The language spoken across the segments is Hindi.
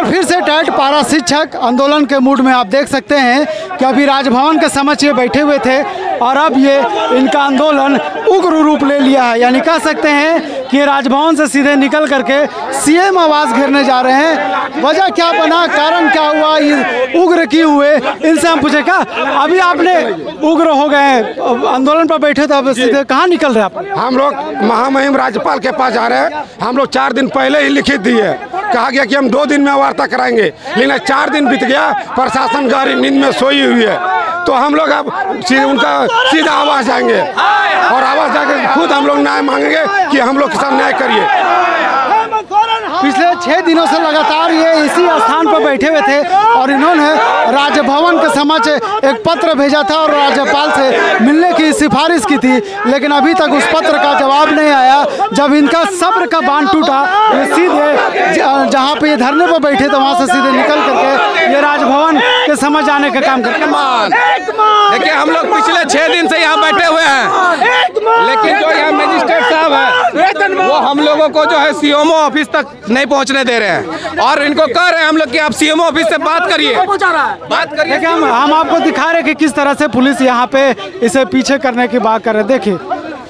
फिर से टेट पारा शिक्षक आंदोलन के मूड में आप देख सकते हैं कि अभी राजभवन के समक्ष ये बैठे हुए थे और अब ये इनका आंदोलन उग्र रूप ले लिया है। यानी कह सकते हैं कि राजभवन से सीधे निकल करके सीएम आवास घेरने जा रहे हैं। वजह क्या बना, कारण क्या हुआ, उग्र क्यों हुए, इनसे हम पूछे। क्या अभी आपने उग्र हो गए आंदोलन पर बैठे थे, अब सीधे कहाँ निकल रहे आप? हम लोग महामहिम राज्यपाल के पास जा रहे हैं। हम लोग 4 दिन पहले ही लिखित दिए, कहा गया कि हम 2 दिन में वार्ता कराएंगे, लेकिन 4 दिन बीत गया, प्रशासन गहरी नींद में सोई हुई है। तो हम लोग अब उनका सीधा आवास जाएंगे और आवास जाकर खुद हम लोग न्याय मांगेंगे कि हम लोग के साथ न्याय करिए। पिछले 6 दिनों से लगातार ये इसी स्थान पर बैठे हुए थे और इन्होंने राजभवन के समक्ष एक पत्र भेजा था और राज्यपाल से मिलने की सिफारिश की थी, लेकिन अभी तक उस पत्र का जवाब नहीं आया। जब इनका सब्र का बांध टूटा, ये सीधे जहाँ पे ये धरने पर बैठे थे वहाँ से सीधे निकल करके ये राजभवन के समझ जाने का काम करते हैं। देखिए, हम लोग पिछले 6 दिन से यहाँ बैठे हुए हैं, लेकिन जो यहाँ मजिस्ट्रेट साहब है वो हम लोगों को जो है सीएमओ ऑफिस तक नहीं पहुँचने दे रहे हैं और इनको कह रहे हैं हम लोग कि आप सीएमओ ऑफिस से बात करिए, बात करिए। हम आपको दिखा रहे कि किस तरह से पुलिस यहाँ पे इसे पीछे करने की बात कर रहे हैं।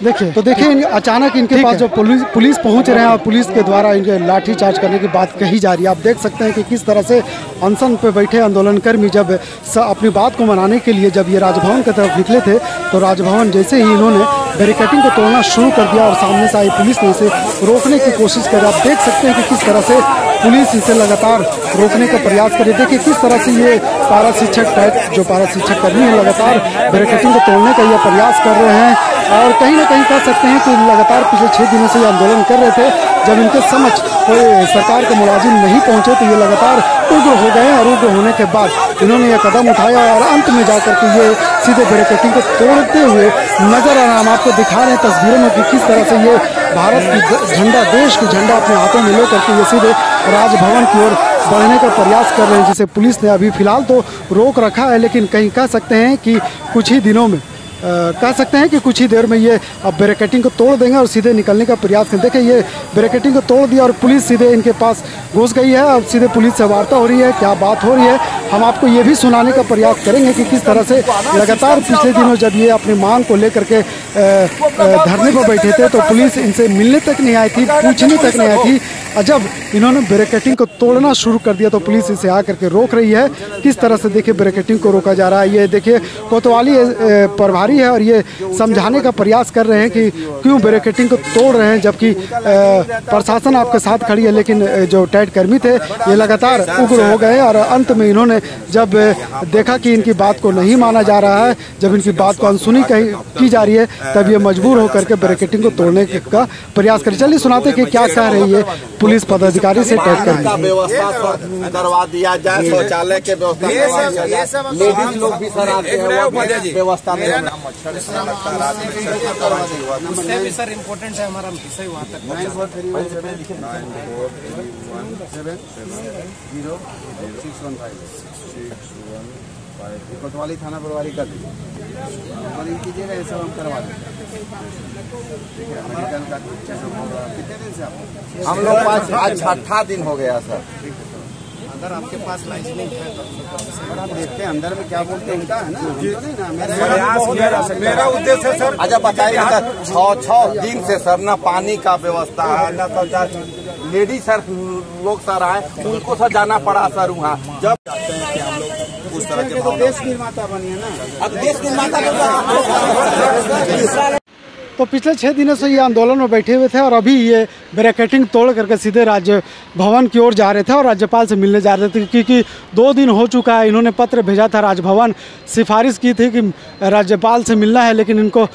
देखिए तो देखिए अचानक इनके पास जो पुलिस पहुंच रहे हैं और पुलिस के द्वारा इनके लाठी चार्ज करने की बात कही जा रही है। आप देख सकते हैं कि किस तरह से अनशन पे बैठे आंदोलनकर्मी जब अपनी बात को मनाने के लिए जब ये राजभवन की तरफ निकले थे तो राजभवन जैसे ही इन्होंने बैरिकेडिंग को तोड़ना शुरू कर दिया और सामने से आई पुलिस ने इसे रोकने की कोशिश करी। आप देख सकते हैं कि किस तरह से पुलिस इसे लगातार रोकने का प्रयास करे। देखिए किस तरह से ये पारा शिक्षक टेट जो पारा शिक्षक कर्मी है लगातार बैरिकेडिंग को तोड़ने का यह प्रयास कर रहे हैं और कहीं ना कहीं कह सकते हैं कि लगातार पिछले 6 दिनों से ये आंदोलन कर रहे थे। जब इनके समझ कोई सरकार के मुलाजिम नहीं पहुंचे तो ये लगातार उग्र हो गए और उग्र होने के बाद इन्होंने यह कदम उठाया और अंत में जाकर के ये सीधे बैरिकेडिंग को तोड़ते हुए नजर आ रहे हैं। हम आपको दिखा रहे हैं तस्वीरों में कि किस तरह से ये भारत की झंडा, देश की झंडा अपने हाथों में लेकर के ये सीधे राजभवन की ओर बढ़ने का प्रयास कर रहे हैं, जिसे पुलिस ने अभी फिलहाल तो रोक रखा है, लेकिन कहीं कह सकते हैं कि कुछ ही दिनों में कह सकते हैं कि कुछ ही देर में ये अब बैरिकेडिंग को तोड़ देंगे और सीधे निकलने का प्रयास करें। देखिए ये बैरिकेडिंग को तोड़ दिया और पुलिस सीधे इनके पास घुस गई है। अब सीधे पुलिस से वार्ता हो रही है, क्या बात हो रही है हम आपको ये भी सुनाने का प्रयास करेंगे कि किस तरह से लगातार पिछले दिनों जब ये अपनी मांग को लेकर के धरने पर बैठे थे तो पुलिस इनसे मिलने तक नहीं आई थी, पूछने तक नहीं आई थी। और जब इन्होंने बैरिकेडिंग को तोड़ना शुरू कर दिया तो पुलिस इसे आकर के रोक रही है। किस तरह से देखिए बैरिकेडिंग को रोका जा रहा है। ये देखिए कोतवाली प्रभारी है और ये समझाने का प्रयास कर रहे हैं कि क्यों बैरिकेडिंग को तोड़ रहे हैं, जबकि प्रशासन आपके साथ खड़ी है। लेकिन जो टेट कर्मी थे ये लगातार उग्र हो गए और अंत में इन्होंने जब देखा कि इनकी बात को नहीं माना जा रहा है, जब इनकी बात को अनसुनी की जा रही है, तब ये मजबूर होकर के बैरिकेडिंग को तोड़ने का प्रयास करें। चलिए सुनाते कि क्या कह रही है पुलिस पदाधिकारी से टेट कर्मी। व्यवस्था करवा दिया जाए, शौचालय के व्यवस्था, लेडीज लोग भी सर आते हैं व्यवस्था में सर इम्पोर्टेंट है हमारा विषय वहाँ तक कोतवाली थाना प्रभारी कर दीजिए कीजिएगा, ये सब हम करवा देंगे। कितने दिन से आप हम लोग पास आज 6 दिन हो गया सर। अगर आपके पास लाइसेंस है तो आप देखते हैं अंदर में क्या बोलते हैं, उनका है ना। मेरा उद्देश्य सर अच्छा बताइए सर, 6 दिन से सर ना पानी का व्यवस्था है ना शौचालय, लेडीज सर लोग सर आए उनको सर जाना पड़ा सर वहाँ। जब चाहते हैं कि हम लोग उस तरह के देश निर्माता बनिए ना, अब देश निर्माता तो पिछले 6 दिनों से ये आंदोलन में बैठे हुए थे और अभी ये बैरिकेडिंग तोड़ करके सीधे राजभवन की ओर जा रहे थे और राज्यपाल से मिलने जा रहे थे, क्योंकि 2 दिन हो चुका है। इन्होंने पत्र भेजा था, राजभवन सिफारिश की थी कि राज्यपाल से मिलना है, लेकिन इनको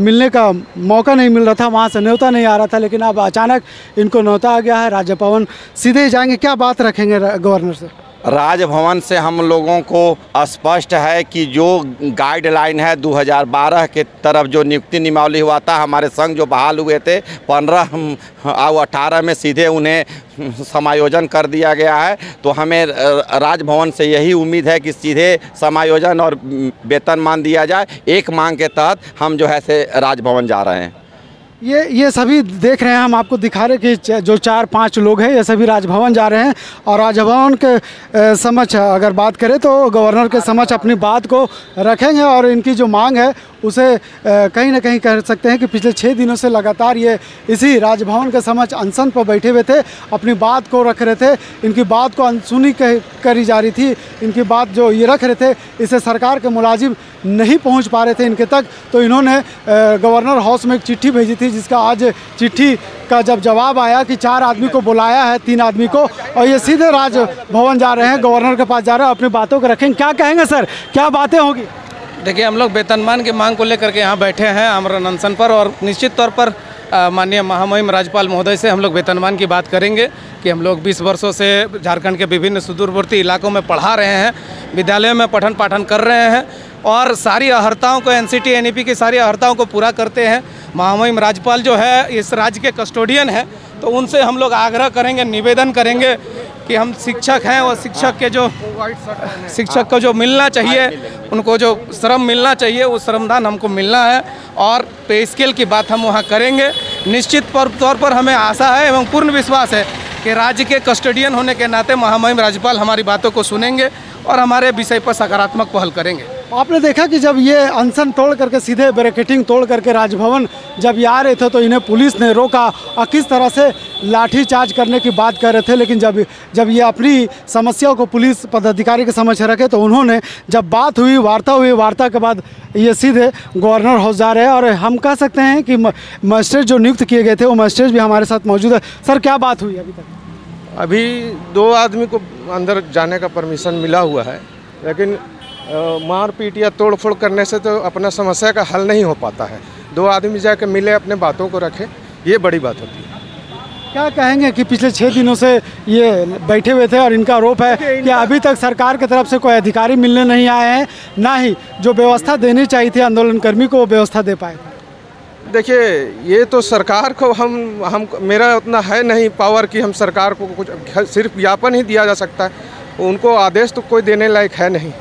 मिलने का मौका नहीं मिल रहा था, वहाँ से न्योता नहीं आ रहा था। लेकिन अब अचानक इनको न्योता आ गया है, राजभवन सीधे जाएंगे। क्या बात रखेंगे गवर्नर से? राजभवन से हम लोगों को स्पष्ट है कि जो गाइडलाइन है 2012 के तरफ जो नियुक्ति नियमावली हुआ था, हमारे संघ जो बहाल हुए थे 15 और 18 में सीधे उन्हें समायोजन कर दिया गया है। तो हमें राजभवन से यही उम्मीद है कि सीधे समायोजन और वेतनमान दिया जाए। एक मांग के तहत हम जो है से राजभवन जा रहे हैं। ये सभी देख रहे हैं, हम आपको दिखा रहे हैं कि जो 4-5 लोग हैं ये सभी राजभवन जा रहे हैं और राजभवन के समक्ष अगर बात करें तो गवर्नर के समक्ष अपनी बात को रखेंगे और इनकी जो मांग है उसे कहीं ना कहीं कह सकते हैं कि पिछले 6 दिनों से लगातार ये इसी राजभवन के समक्ष अनशन पर बैठे हुए थे, अपनी बात को रख रहे थे। इनकी बात को अनसुनी करी जा रही थी, इनकी बात जो ये रख रहे थे इसे सरकार के मुलाजिम नहीं पहुंच पा रहे थे इनके तक, तो इन्होंने गवर्नर हाउस में एक चिट्ठी भेजी थी, जिसका आज चिट्ठी का जब जवाब आया कि 4 आदमी को बुलाया है, 3 आदमी को, और ये सीधे राजभवन जा रहे हैं, गवर्नर के पास जा रहे हैं, अपनी बातों को रखेंगे। क्या कहेंगे सर, क्या बातें होगी? देखिए, हम लोग वेतनमान की मांग को लेकर के यहाँ बैठे हैं आमरण अनशन पर, और निश्चित तौर पर माननीय महामहिम राज्यपाल महोदय से हम लोग वेतनमान की बात करेंगे कि हम लोग 20 वर्षों से झारखंड के विभिन्न सुदूरवर्ती इलाकों में पढ़ा रहे हैं, विद्यालयों में पठन पाठन कर रहे हैं और सारी अहर्ताओं को एनसीटी एनईपी की सारी अहर्ताओं को पूरा करते हैं। महामहिम राज्यपाल जो है इस राज्य के कस्टोडियन है, तो उनसे हम लोग आग्रह करेंगे, निवेदन करेंगे कि हम शिक्षक हैं और शिक्षक को जो मिलना चाहिए, उनको जो श्रम मिलना चाहिए वो श्रमदान हमको मिलना है और पे स्केल की बात हम वहाँ करेंगे। निश्चित तौर पर हमें आशा है एवं पूर्ण विश्वास है कि राज्य के कस्टोडियन होने के नाते महामहिम राज्यपाल हमारी बातों को सुनेंगे और हमारे विषय पर सकारात्मक पहल करेंगे। आपने देखा कि जब ये अनशन तोड़ करके सीधे बैरिकेडिंग तोड़ करके राजभवन जब ये आ रहे थे तो इन्हें पुलिस ने रोका और किस तरह से लाठीचार्ज करने की बात कर रहे थे, लेकिन जब ये अपनी समस्याओं को पुलिस पदाधिकारी के समक्ष रखे तो उन्होंने जब बात हुई, वार्ता के बाद ये सीधे गवर्नर हाउस जा रहे हैं। और हम कह सकते हैं कि मजिस्ट्रेट जो नियुक्त किए गए थे वो मजिस्ट्रेट भी हमारे साथ मौजूद है। सर, क्या बात हुई अभी तक? अभी 2 आदमी को अंदर जाने का परमिशन मिला हुआ है, लेकिन मारपीट या तोड़फोड़ करने से तो अपना समस्या का हल नहीं हो पाता है। 2 आदमी जाकर मिले, अपने बातों को रखे, ये बड़ी बात होती है। क्या कहेंगे कि पिछले 6 दिनों से ये बैठे हुए थे और इनका आरोप है कि अभी तक सरकार की तरफ से कोई अधिकारी मिलने नहीं आए हैं, ना ही जो व्यवस्था देनी चाहिए थी आंदोलनकर्मी को वो व्यवस्था दे पाए? देखिए, ये तो सरकार को हम मेरा उतना है नहीं पावर कि हम सरकार को कुछ, सिर्फ ज्ञापन ही दिया जा सकता है, उनको आदेश तो कोई देने लायक है नहीं।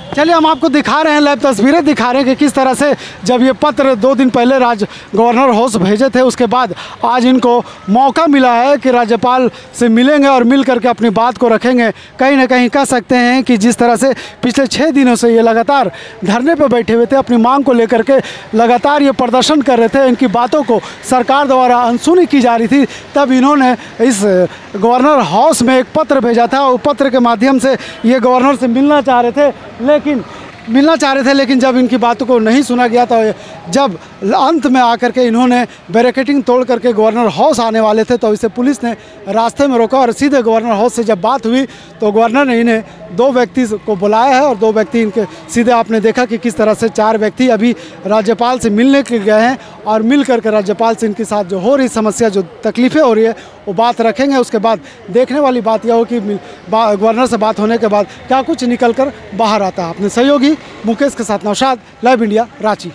चलिए, हम आपको दिखा रहे हैं, लाइव तस्वीरें दिखा रहे हैं कि किस तरह से जब ये पत्र 2 दिन पहले गवर्नर हाउस भेजे थे, उसके बाद आज इनको मौका मिला है कि राज्यपाल से मिलेंगे और मिल करके अपनी बात को रखेंगे। कहीं ना कहीं कह सकते हैं कि जिस तरह से पिछले 6 दिनों से ये लगातार धरने पर बैठे हुए थे, अपनी मांग को लेकर के लगातार ये प्रदर्शन कर रहे थे, इनकी बातों को सरकार द्वारा अनसुनी की जा रही थी, तब इन्होंने इस गवर्नर हाउस में एक पत्र भेजा था और पत्र के माध्यम से ये गवर्नर से मिलना चाह रहे थे, लेकिन जब इनकी बातों को नहीं सुना गया तो जब अंत में आकर के इन्होंने बैरिकेडिंग तोड़ करके गवर्नर हाउस आने वाले थे तो इसे पुलिस ने रास्ते में रोका और सीधे गवर्नर हाउस से जब बात हुई तो गवर्नर ने इन्हें 2 व्यक्ति को बुलाया है और 2 व्यक्ति इनके सीधे आपने देखा कि किस तरह से 4 व्यक्ति अभी राज्यपाल से मिलने के गए हैं और मिल करके राज्यपाल से इनके साथ जो हो रही समस्या, जो तकलीफ़ें हो रही है वो बात रखेंगे। उसके बाद देखने वाली बात यह हो कि गवर्नर से बात होने के बाद क्या कुछ निकल कर बाहर आता है। अपने सहयोगी मुकेश के साथ नौशाद, लाइव इंडिया, रांची।